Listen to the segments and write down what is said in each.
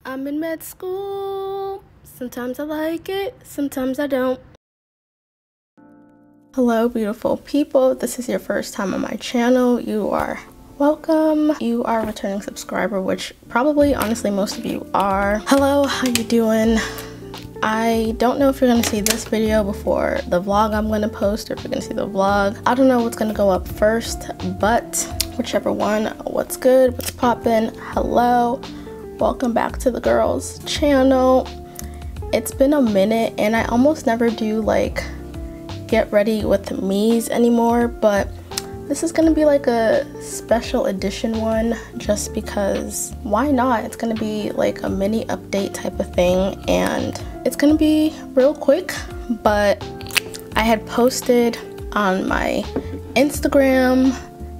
I'm in med school. Sometimes I like it, sometimes I don't. Hello, beautiful people. If this is your first time on my channel, you are welcome. You are a returning subscriber, which probably, honestly, most of you are. Hello, how you doing? I don't know if you're gonna see this video before the vlog I'm gonna post, or if you're gonna see the vlog. I don't know what's gonna go up first, but whichever one. What's good? What's poppin'? Hello. Welcome back to the girls channel. It's been a minute and I almost never do like get ready with me's anymore, but this is gonna be like a special edition one just because why not? It's gonna be like a mini update type of thing and it's gonna be real quick. But I had posted on my Instagram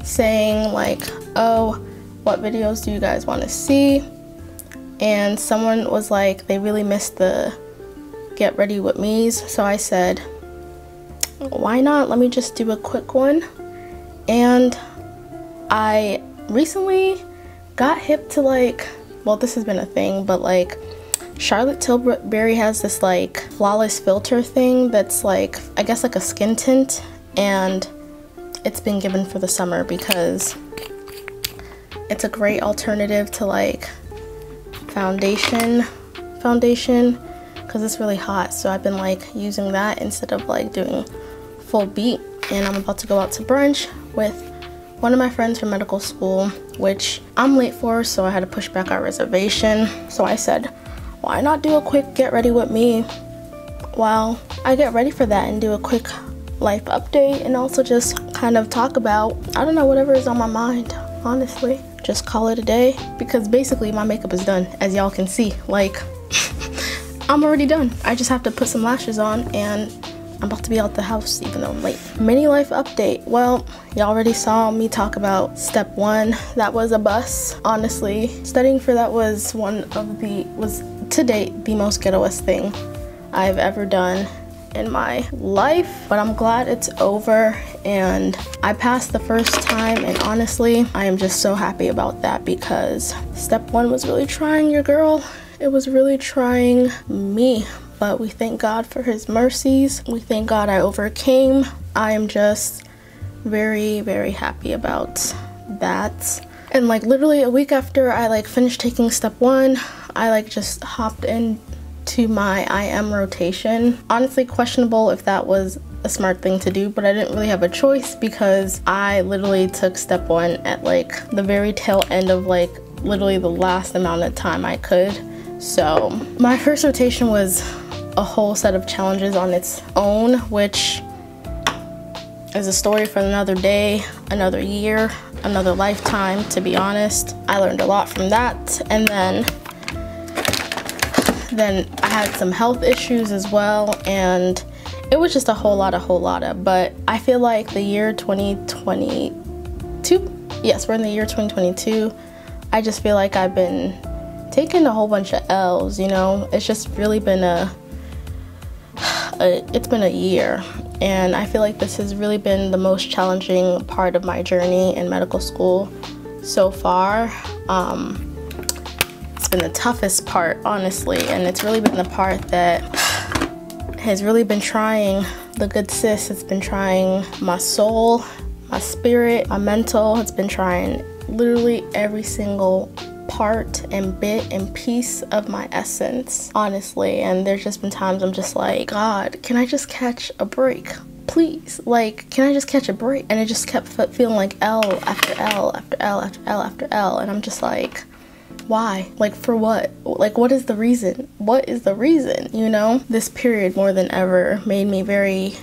saying like, oh, what videos do you guys want to see? And someone was like, they really missed the get ready with me's. So I said, why not? Let me just do a quick one. And I recently got hip to like, well, this has been a thing, but like Charlotte Tilbury has this like flawless filter thing that's like, I guess like a skin tint, and it's been given for the summer because it's a great alternative to like foundation because it's really hot. So I've been like using that instead of like doing full beat. And I'm about to go out to brunch with one of my friends from medical school, which I'm late for, so I had to push back our reservation. So I said, why not do a quick get ready with me while I get ready for that and do a quick life update and also just kind of talk about, I don't know, whatever is on my mind, honestly. Just call it a day because basically my makeup is done, as y'all can see. Like I'm already done. I just have to put some lashes on and I'm about to be out the house even though I'm late. Mini life update. Well, y'all already saw me talk about step 1. That was a bust. Honestly, studying for that was was to date the most ghettoest thing I've ever done in my life, but I'm glad it's over and I passed the first time, and honestly I am just so happy about that because step 1 was really trying your girl. It was really trying me, but we thank God for his mercies. We thank God I overcame. I am just very, very happy about that. And like literally a week after I like finished taking step 1, I like just hopped into my IM rotation. Honestly, questionable if that was a smart thing to do, but I didn't really have a choice because I literally took step 1 at like the very tail end of like literally the last amount of time I could. So my first rotation was a whole set of challenges on its own, which is a story for another day, another year, another lifetime, to be honest. I learned a lot from that, and then I had some health issues as well, and it was just a whole lot of, but I feel like the year 2022, yes, we're in the year 2022, I just feel like I've been taking a whole bunch of L's, you know. It's just really been it's been a year, and I feel like this has really been the most challenging part of my journey in medical school so far. It's been the toughest part, honestly, and it's really been the part that has really been trying the good sis. It's been trying my soul, my spirit, my mental. It's been trying literally every single part and bit and piece of my essence, honestly. And there's just been times I'm just like, God, can I just catch a break? Please, like, can I just catch a break? And it just kept feeling like L after L after L after L after L, and I'm just like, why? Like, for what? Like, what is the reason? What is the reason, you know? This period more than ever made me very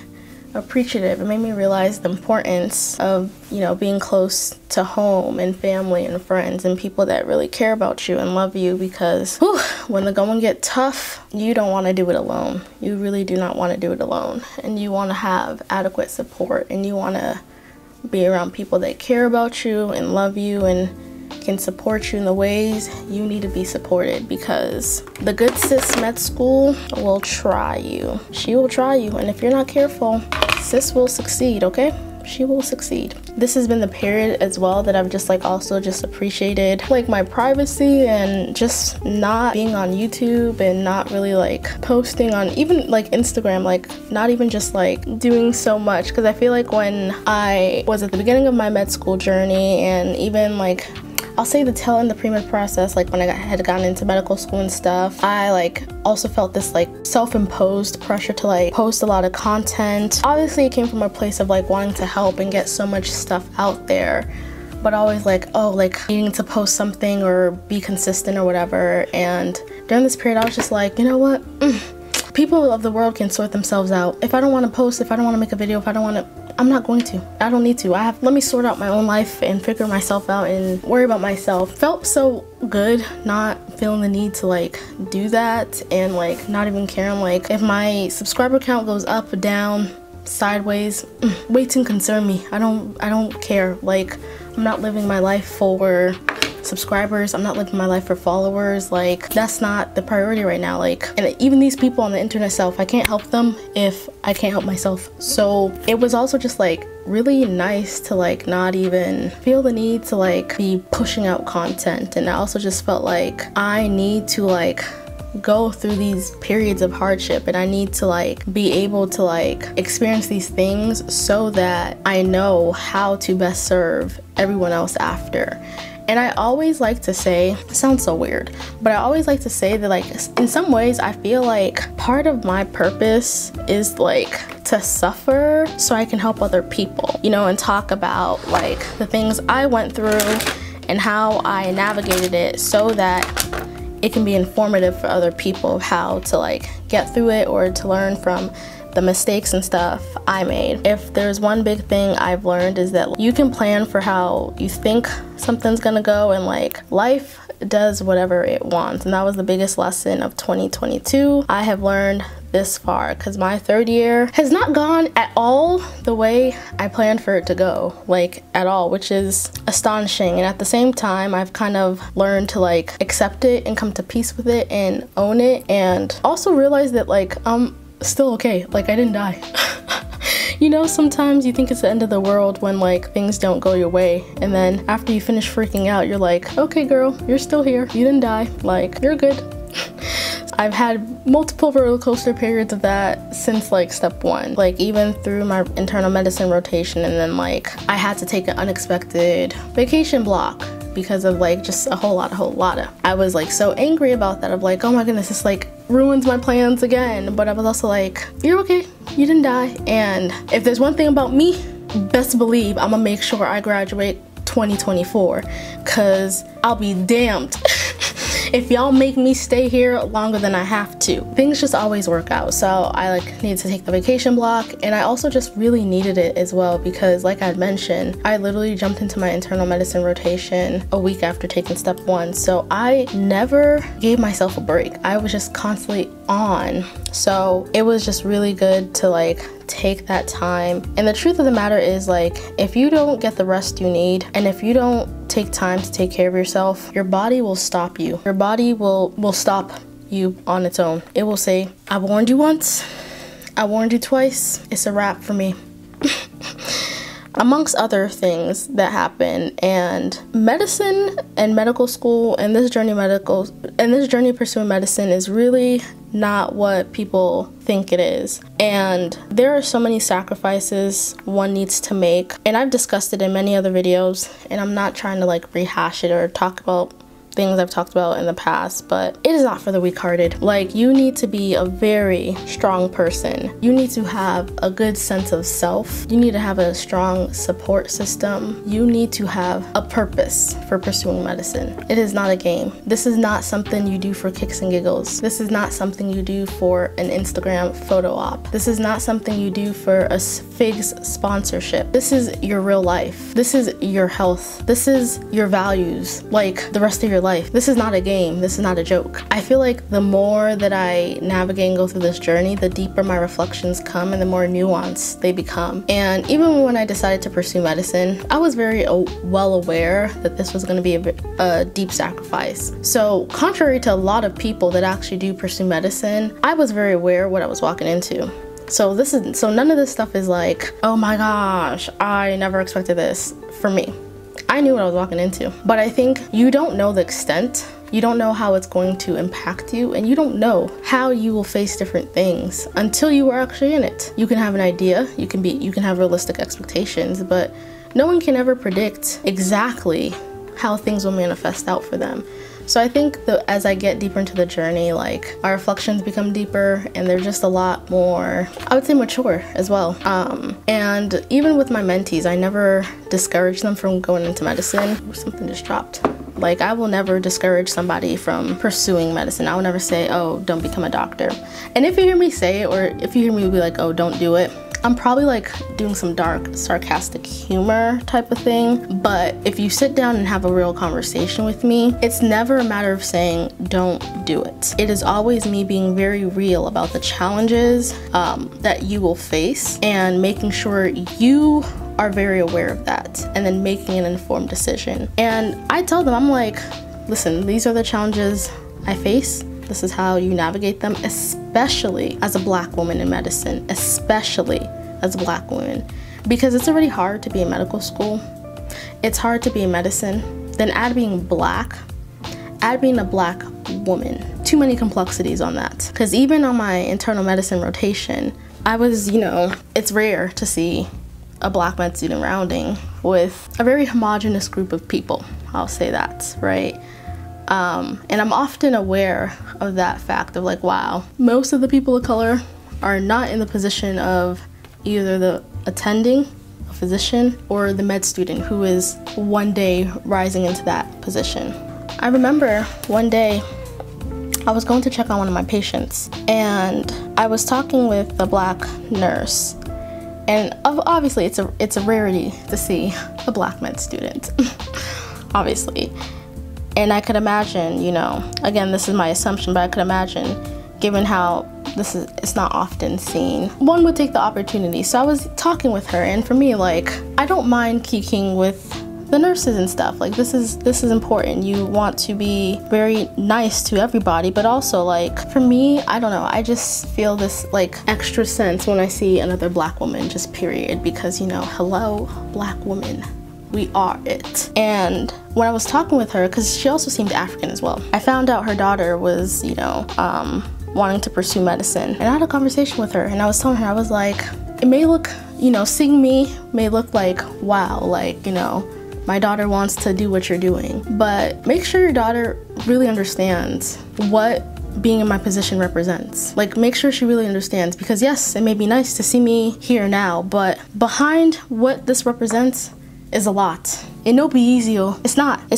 appreciative. It made me realize the importance of, you know, being close to home and family and friends and people that really care about you and love you, because whew, when the going get tough, you don't want to do it alone. You really do not want to do it alone, and you want to have adequate support, and you want to be around people that care about you and love you and can support you in the ways you need to be supported, because the good sis med school will try you. She will try you, and if you're not careful, sis will succeed, okay? she will succeed. This has been the period as well that I've just like also just appreciated like my privacy and just not being on YouTube and not really like posting on even like Instagram, like not even just like doing so much, because I feel like when I was at the beginning of my med school journey and even like I'll say the tail end of the pre-med process, like when I had gotten into medical school and stuff, I like also felt this like self-imposed pressure to like post a lot of content. Obviously it came from a place of like wanting to help and get so much stuff out there, but always like, oh, like needing to post something or be consistent or whatever. And during this period I was just like, you know what, people of the world can sort themselves out. If I don't want to post, if I don't want to make a video, if I don't want to, I'm not going to. I don't need to. Let me sort out my own life and figure myself out and worry about myself. Felt so good not feeling the need to like do that and like not even caring like if my subscriber count goes up, down, sideways, waiting concern me. I don't care. Like, I'm not living my life for subscribers, I'm not living my life for followers. Like, that's not the priority right now. Like, and even these people on the internet itself, I can't help them if I can't help myself. So it was also just like really nice to like not even feel the need to like be pushing out content. And I also just felt like I need to like go through these periods of hardship and I need to like be able to like experience these things so that I know how to best serve everyone else after. And I always like to say, it sounds so weird, but I always like to say that like in some ways I feel like part of my purpose is like to suffer so I can help other people, you know, and talk about like the things I went through and how I navigated it so that it can be informative for other people of how to like get through it or to learn from the mistakes and stuff I made. If there's one big thing I've learned is that you can plan for how you think something's gonna go, and like life does whatever it wants. And that was the biggest lesson of 2022 I have learned this far, because my third year has not gone at all the way I planned for it to go, like at all, which is astonishing. And at the same time I've kind of learned to like accept it and come to peace with it and own it, and also realize that like I'm still okay, like I didn't die. You know, sometimes you think it's the end of the world when like things don't go your way, and then after you finish freaking out you're like, okay girl, you're still here, you didn't die, like you're good. I've had multiple roller coaster periods of that since like step one, like even through my internal medicine rotation, and then like I had to take an unexpected vacation block because of like just a whole lot of I was like so angry about that, of like, oh my goodness, this like ruins my plans again. But I was also like, you're okay, you didn't die. And if there's one thing about me, best believe I'm gonna make sure I graduate 2024, because I'll be damned if y'all make me stay here longer than I have to. Things just always work out. So I like needed to take the vacation block, and I also just really needed it as well, because like I mentioned, I literally jumped into my internal medicine rotation a week after taking step one. So I never gave myself a break. I was just constantly on. So it was just really good to like take that time. And the truth of the matter is, like, if you don't get the rest you need, and if you don't take time to take care of yourself, your body will stop you. Your body will stop you on its own. It will say, I warned you once, I warned you twice, it's a wrap for me. Amongst other things that happen. And medicine and medical school and this journey pursuing medicine is really not what people think it is. And there are so many sacrifices one needs to make, and I've discussed it in many other videos, and I'm not trying to like rehash it or talk about things I've talked about in the past, but it is not for the weak-hearted. Like, you need to be a very strong person. You need to have a good sense of self. You need to have a strong support system. You need to have a purpose for pursuing medicine. It is not a game. This is not something you do for kicks and giggles. This is not something you do for an Instagram photo op. This is not something you do for a Figs sponsorship. This is your real life. This is your health. This is your values, like the rest of your life. This is not a game. This is not a joke. I feel like the more that I navigate and go through this journey, the deeper my reflections come and the more nuanced they become. And even when I decided to pursue medicine, I was very well aware that this was going to be a deep sacrifice. So contrary to a lot of people that actually do pursue medicine, I was very aware of what I was walking into. So none of this stuff is like, oh my gosh, I never expected this. For me, I knew what I was walking into. But I think you don't know the extent, you don't know how it's going to impact you, and you don't know how you will face different things until you are actually in it. You can have an idea, you can have realistic expectations, but no one can ever predict exactly how things will manifest out for them. So I think that as I get deeper into the journey, like, our reflections become deeper and they're just a lot more, I would say, mature as well. And even with my mentees, I never discourage them from going into medicine. Something just dropped. Like, I will never discourage somebody from pursuing medicine. I will never say, oh, don't become a doctor. And if you hear me say it, or if you hear me be like, oh, don't do it, I'm probably like doing some dark, sarcastic humor type of thing. But if you sit down and have a real conversation with me, it's never a matter of saying, don't do it. It is always me being very real about the challenges that you will face, and making sure you are very aware of that, and then making an informed decision. And I tell them, I'm like, listen, these are the challenges I face. This is how you navigate them, especially as a Black woman in medicine, especially as a Black woman, because it's already hard to be in medical school. It's hard to be in medicine. Then add being Black, add being a Black woman. Too many complexities on that. Because even on my internal medicine rotation, I was, it's rare to see a Black med student rounding with a very homogenous group of people. I'll say that, right? And I'm often aware of that fact of like, wow, most of the people of color are not in the position of either the attending, a physician, or the med student who is one day rising into that position. I remember one day I was going to check on one of my patients, and I was talking with a Black nurse. And obviously it's a rarity to see a Black med student, obviously. And I could imagine, again, this is my assumption, but I could imagine, given how it's not often seen, one would take the opportunity. So I was talking with her, and for me, like, I don't mind kikiing with the nurses and stuff. Like, this is important. You want to be very nice to everybody, but also, like, for me, I don't know, I just feel this like extra sense when I see another Black woman, just period, because hello, Black woman, we are it. And when I was talking with her, because she also seemed African as well, I found out her daughter was wanting to pursue medicine, and I had a conversation with her, and I was telling her, I was like, it may look, seeing me may look like, wow, like, my daughter wants to do what you're doing, but make sure your daughter really understands what being in my position represents. Like, make sure she really understands, because yes, it may be nice to see me here now, but behind what this represents is a lot. It no be easy. It's not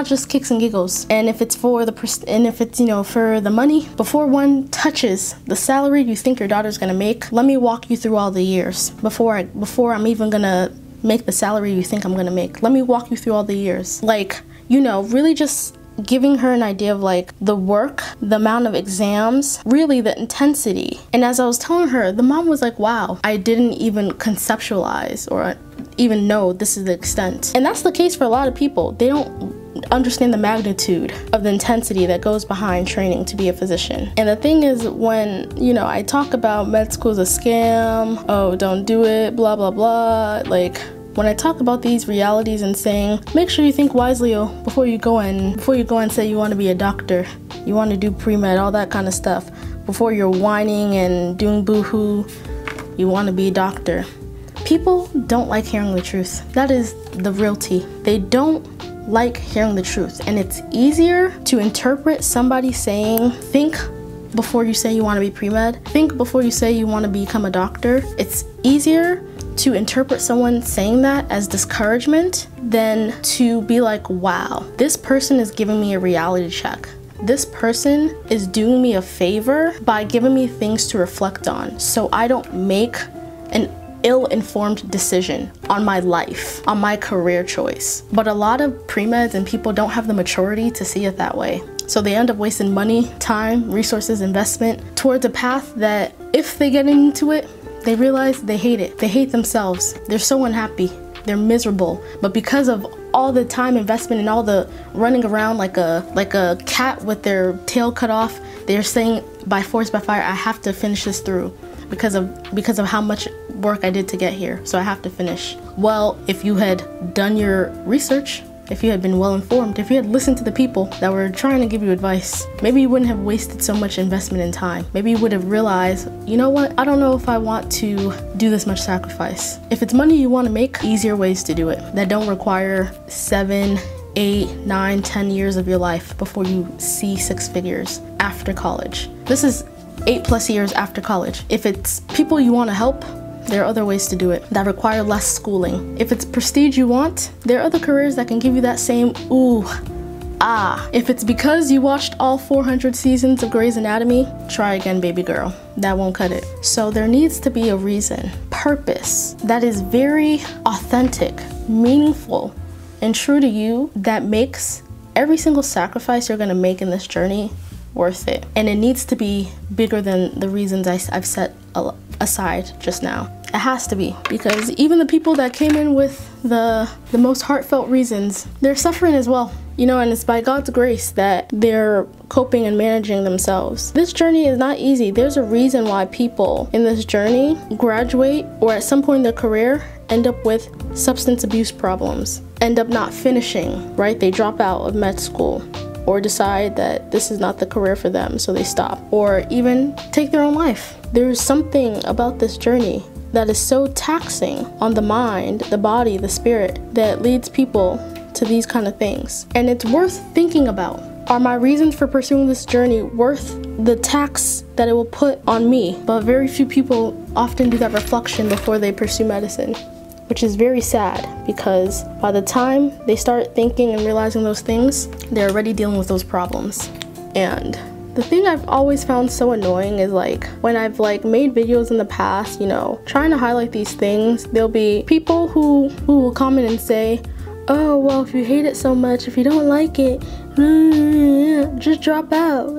just kicks and giggles. And if it's for for the money, before one touches the salary you think your daughter's gonna make, let me walk you through all the years before I'm even gonna make the salary you think I'm gonna make. Let me walk you through all the years. Like, really just giving her an idea of like the work, the amount of exams, really the intensity. And as I was telling her, the mom was like, wow, I didn't even conceptualize or even know this is the extent. And that's the case for a lot of people. They don't understand the magnitude of the intensity that goes behind training to be a physician. And the thing is, when I talk about med school is a scam, oh, don't do it, blah blah blah, like, when I talk about these realities and saying, make sure you think wisely before you go and say you want to be a doctor, you want to do pre-med, all that kind of stuff, before you're whining and doing boo-hoo, you want to be a doctor. People don't like hearing the truth. That is the realty. They don't like hearing the truth. And it's easier to interpret somebody saying, think before you say you want to be pre-med, think before you say you want to become a doctor. It's easier to interpret someone saying that as discouragement than to be like, wow, this person is giving me a reality check. This person is doing me a favor by giving me things to reflect on, so I don't make an ill-informed decision on my life, on my career choice. But a lot of pre-meds and people don't have the maturity to see it that way. So they end up wasting money, time, resources, investment towards a path that if they get into it, they realize they hate it. They hate themselves. They're so unhappy. They're miserable. But because of all the time investment and all the running around like a cat with their tail cut off, they're saying by force, by fire, I have to finish this through. because of how much work I did to get here. So I have to finish. Well, if you had done your research, if you had been well informed, if you had listened to the people that were trying to give you advice, maybe you wouldn't have wasted so much investment in time. Maybe you would have realized, you know what, I don't know if I want to do this much sacrifice. If it's money you want to make, easier ways to do it that don't require 7, 8, 9, 10 years of your life before you see 6 figures after college. This is 8+ years after college. If it's people you want to help, there are other ways to do it that require less schooling. If it's prestige you want, there are other careers that can give you that same ooh, ah. If it's because you watched all 400 seasons of Grey's Anatomy, try again, baby girl. That won't cut it. So there needs to be a reason, purpose that is very authentic, meaningful, and true to you, that makes every single sacrifice you're gonna make in this journey worth it. And it needs to be bigger than the reasons I've set aside just now. It has to be, because even the people that came in with the most heartfelt reasons, they're suffering as well. You know, and it's by God's grace that they're coping and managing themselves. This journey is not easy. There's a reason why people in this journey graduate or at some point in their career end up with substance abuse problems, end up not finishing, right? They drop out of med school or decide that this is not the career for them, so they stop, or even take their own life. There's something about this journey that is so taxing on the mind, the body, the spirit, that leads people to these kind of things. And it's worth thinking about. Are my reasons for pursuing this journey worth the tax that it will put on me? But very few people often do that reflection before they pursue medicine, which is very sad, because by the time they start thinking and realizing those things, they're already dealing with those problems. And the thing I've always found so annoying is, like, when I've made videos in the past, you know, trying to highlight these things, there'll be people who will comment and say, oh, well, if you hate it so much, if you don't like it, just drop out.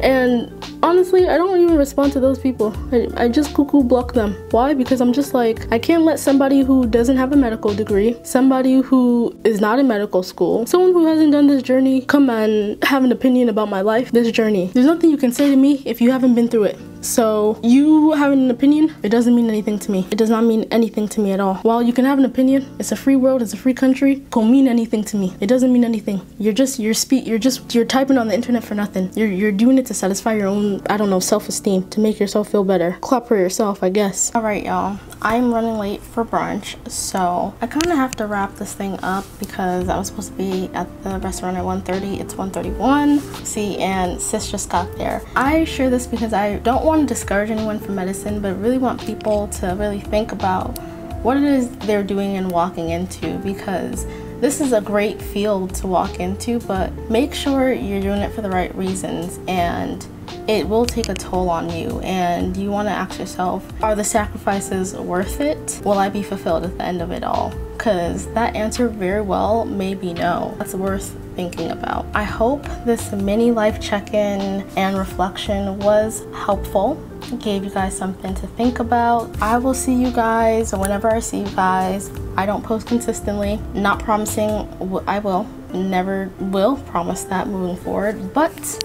And honestly, I don't even respond to those people. I just cuckoo block them. Why? Because I'm just like, I can't let somebody who doesn't have a medical degree, somebody who is not in medical school, someone who hasn't done this journey come and have an opinion about my life, this journey. There's nothing you can say to me if you haven't been through it. So you having an opinion, it doesn't mean anything to me. It does not mean anything to me at all. While you can have an opinion, it's a free world, it's a free country, it don't mean anything to me. It doesn't mean anything. You're typing on the internet for nothing. You're doing it to satisfy your own, I don't know, self-esteem, to make yourself feel better. Clap for yourself, I guess. All right, y'all. I'm running late for brunch, so I kind of have to wrap this thing up because I was supposed to be at the restaurant at 1:30. It's 1:31. See, and sis just got there. I share this because I don't want to discourage anyone from medicine, but really want people to really think about what it is they're doing and walking into, because this is a great field to walk into, but make sure you're doing it for the right reasons, and it will take a toll on you. And you want to ask yourself, are the sacrifices worth it? Will I be fulfilled at the end of it all? Because that answer very well may be no. That's worth thinking about. I hope this mini life check-in and reflection was helpful. Gave you guys something to think about. I will see you guys whenever I see you guys. I don't post consistently, not promising I will, never will promise that moving forward, but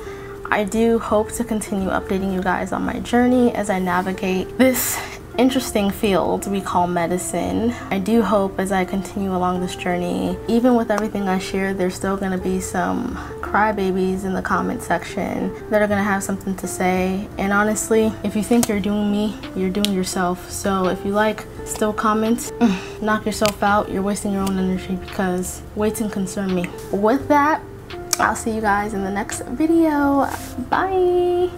I do hope to continue updating you guys on my journey as I navigate this interesting field we call medicine. I do hope as I continue along this journey, even with everything I share, there's still gonna be some crybabies in the comment section that are gonna have something to say. And honestly, if you think you're doing me, you're doing yourself. So if you still comment, knock yourself out. You're wasting your own energy, because waiting concern me. With that, I'll see you guys in the next video. Bye.